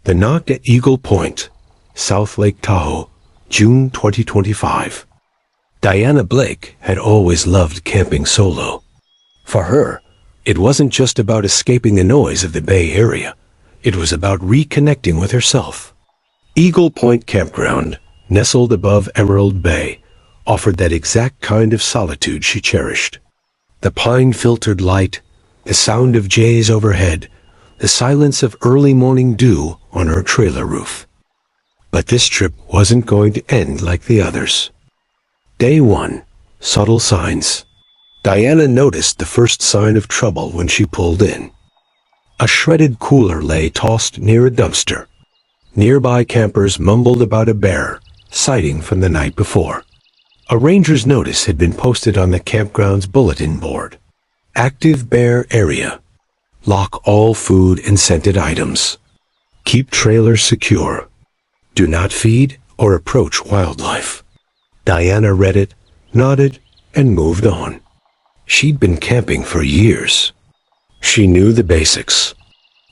The knock at Eagle Point, South Lake Tahoe, June 2025. Diana Blake had always loved camping solo. For her, it wasn't just about escaping the noise of the Bay Area. It was about reconnecting with herself. Eagle Point Campground, nestled above Emerald Bay, offered that exact kind of solitude she cherished. The pine-filtered light, the sound of jays overhead, the silence of early morning dew on her trailer roof. But this trip wasn't going to end like the others. Day 1. Subtle signs. Diana noticed the first sign of trouble when she pulled in. A shredded cooler lay tossed near a dumpster. Nearby campers mumbled about a bear sighting from the night before. A ranger's notice had been posted on the campground's bulletin board. Active bear area. Lock all food and scented items. Keep trailers secure. Do not feed or approach wildlife. Diana read it, nodded, and moved on. She'd been camping for years. She knew the basics.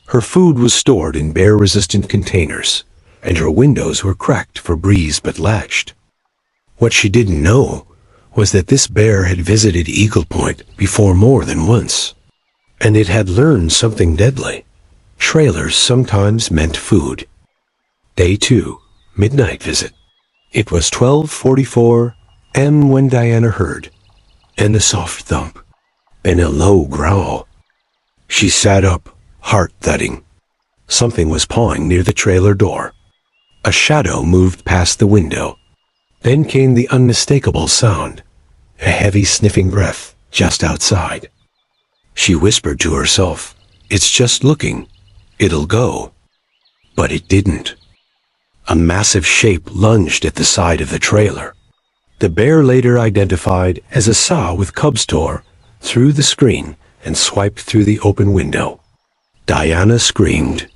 Her food was stored in bear-resistant containers, and her windows were cracked for breeze but latched. What she didn't know was that this bear had visited Eagle Point before more than once, and it had learned something deadly. Trailers sometimes meant food. Day 2, midnight visit. It was 12:44 a.m. when Diana heard, and a soft thump, and a low growl. She sat up, heart thudding. Something was pawing near the trailer door. A shadow moved past the window. Then came the unmistakable sound, a heavy sniffing breath just outside. She whispered to herself, "It's just looking. It'll go." But it didn't. A massive shape lunged at the side of the trailer. The bear, later identified as a sow with cubs, tore through the screen and swiped through the open window. Diana screamed.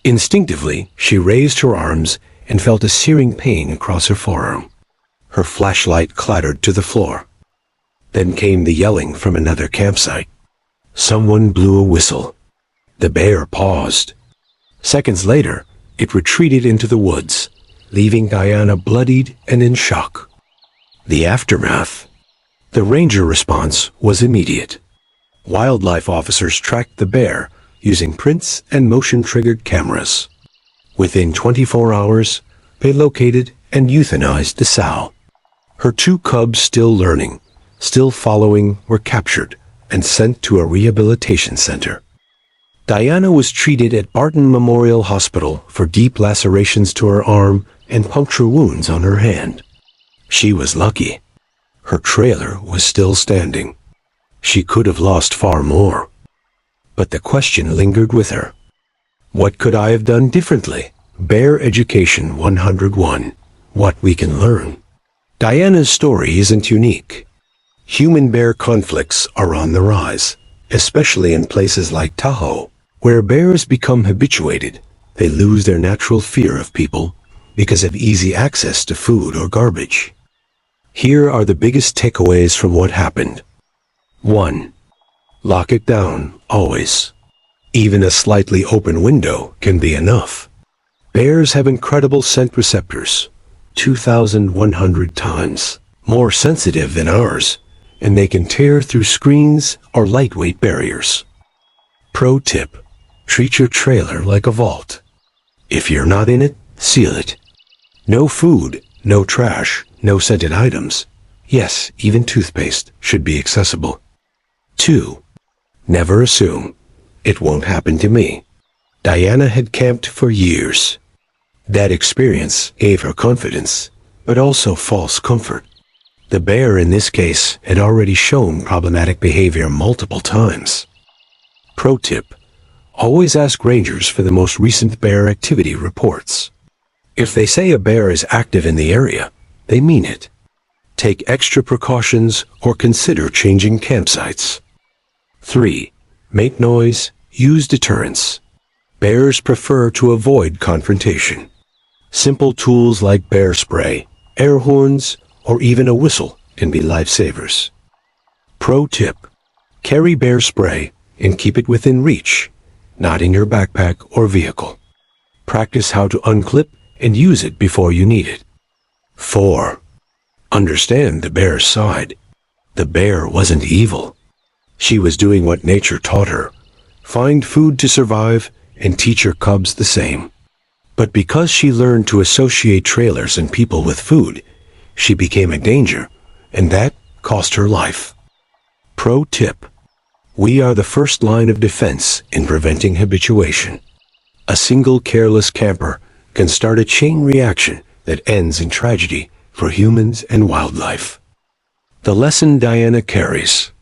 Instinctively, she raised her arms and felt a searing pain across her forearm. Her flashlight clattered to the floor. Then came the yelling from another campsite. Someone blew a whistle. The bear paused. Seconds later, it retreated into the woods, leaving Diana bloodied and in shock. The aftermath. The ranger response was immediate. Wildlife officers tracked the bear using prints and motion-triggered cameras. Within 24 hours, they located and euthanized the sow. Her 2 cubs, still learning, still following, were captured and sent to a rehabilitation center. Diana was treated at Barton Memorial Hospital for deep lacerations to her arm and puncture wounds on her hand. She was lucky. Her trailer was still standing. She could have lost far more. But the question lingered with her. What could I have done differently? Bear Education 101. What we can learn. Diana's story isn't unique. Human-bear conflicts are on the rise, especially in places like Tahoe, where bears become habituated. They lose their natural fear of people because of easy access to food or garbage. Here are the biggest takeaways from what happened. 1. Lock it down, always. Even a slightly open window can be enough. Bears have incredible scent receptors, 2,100 times more sensitive than ours, and they can tear through screens or lightweight barriers. Pro tip: treat your trailer like a vault. If you're not in it, seal it. No food, no trash, no scented items. Yes, even toothpaste should be accessible. 2. Never assume. It won't happen to me. Diana had camped for years. That experience gave her confidence, but also false comfort. The bear in this case had already shown problematic behavior multiple times. Pro tip: always ask rangers for the most recent bear activity reports. If they say a bear is active in the area, they mean it. Take extra precautions or consider changing campsites. 3. Make noise, use deterrence. Bears prefer to avoid confrontation. Simple tools like bear spray, air horns, or even a whistle can be lifesavers. Pro tip: carry bear spray and keep it within reach, not in your backpack or vehicle. Practice how to unclip and use it before you need it. 4. Understand the bear's side. The bear wasn't evil. She was doing what nature taught her. Find food to survive and teach her cubs the same. But because she learned to associate trailers and people with food, she became a danger, and that cost her life. Pro tip. We are the first line of defense in preventing habituation. A single careless camper can start a chain reaction that ends in tragedy for humans and wildlife. The lesson Diana carries.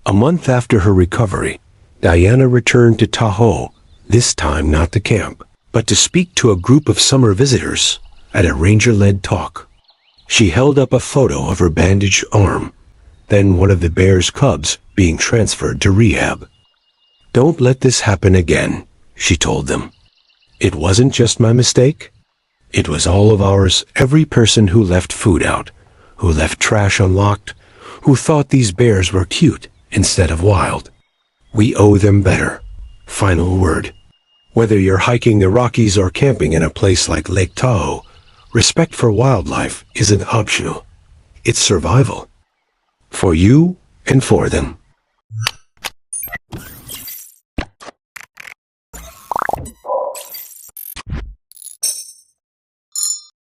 A month after her recovery, Diana returned to Tahoe, this time not to camp, but to speak to a group of summer visitors at a ranger-led talk. She held up a photo of her bandaged arm, then one of the bear's cubs being transferred to rehab. "Don't let this happen again," she told them. "It wasn't just my mistake. It was all of ours, every person who left food out, who left trash unlocked, who thought these bears were cute instead of wild. We owe them better." Final word. Whether you're hiking the Rockies or camping in a place like Lake Tahoe, respect for wildlife isn't optional. It's survival. For you and for them.